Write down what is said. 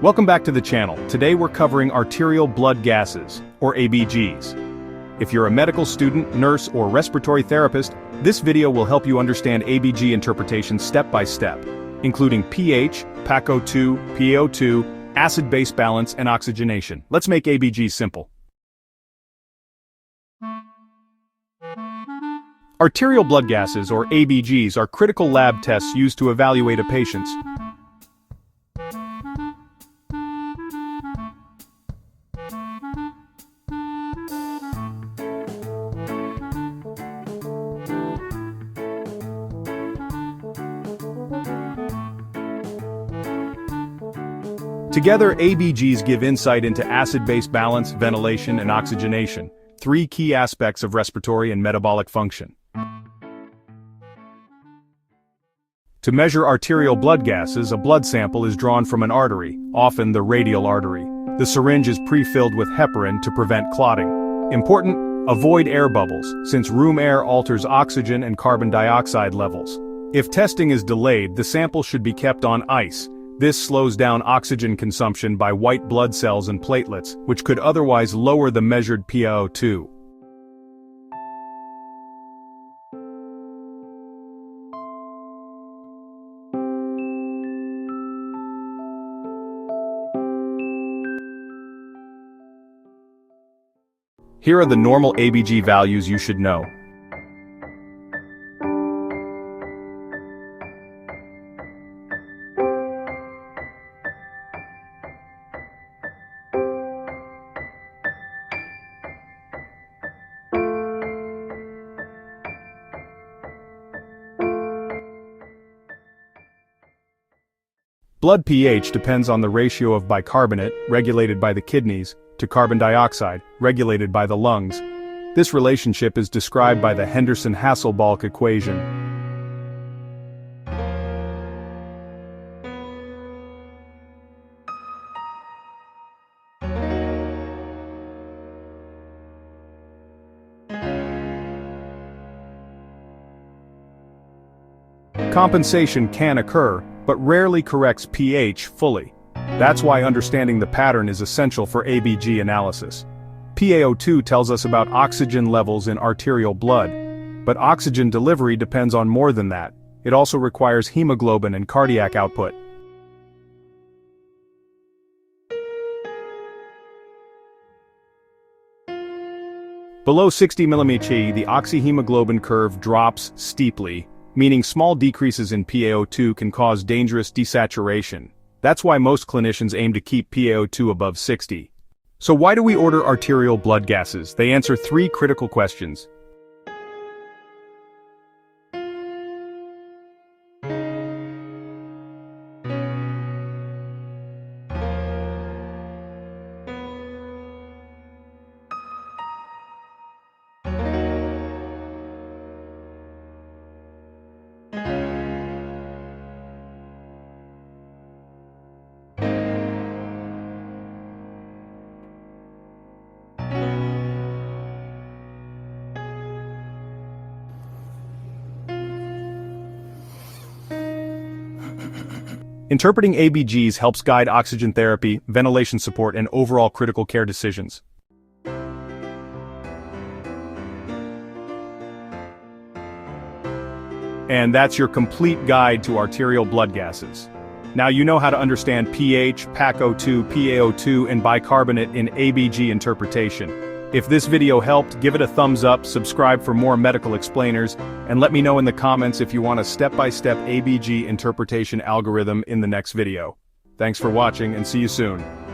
Welcome back to the channel. Today we're covering arterial blood gases, or ABGs. If you're a medical student, nurse, or respiratory therapist, this video will help you understand ABG interpretation step by step, including pH, PaCO₂, PaO₂, acid-base balance, and oxygenation. Let's make ABGs simple. Arterial blood gases, or ABGs, are critical lab tests used to evaluate a patient's Together, ABGs give insight into acid-base balance, ventilation, and oxygenation, three key aspects of respiratory and metabolic function. To measure arterial blood gases, a blood sample is drawn from an artery, often the radial artery. The syringe is pre-filled with heparin to prevent clotting. Important: avoid air bubbles, since room air alters oxygen and carbon dioxide levels. If testing is delayed, the sample should be kept on ice. This slows down oxygen consumption by white blood cells and platelets, which could otherwise lower the measured PaO₂. Here are the normal ABG values you should know. Blood pH depends on the ratio of bicarbonate, regulated by the kidneys, to carbon dioxide, regulated by the lungs. This relationship is described by the Henderson-Hasselbalch equation. Compensation can occur, but rarely corrects pH fully. That's why understanding the pattern is essential for ABG analysis. PaO₂ tells us about oxygen levels in arterial blood, but oxygen delivery depends on more than that. It also requires hemoglobin and cardiac output. Below 60 mmHg, the oxyhemoglobin curve drops steeply, meaning small decreases in PaO₂ can cause dangerous desaturation. That's why most clinicians aim to keep PaO₂ above 60. So why do we order arterial blood gases? They answer three critical questions. Interpreting ABGs helps guide oxygen therapy, ventilation support, and overall critical care decisions. And that's your complete guide to arterial blood gases. Now you know how to understand pH, PaCO₂, PaO₂, and bicarbonate in ABG interpretation. If this video helped, give it a thumbs up, subscribe for more medical explainers, and let me know in the comments if you want a step-by-step ABG interpretation algorithm in the next video. Thanks for watching, and see you soon.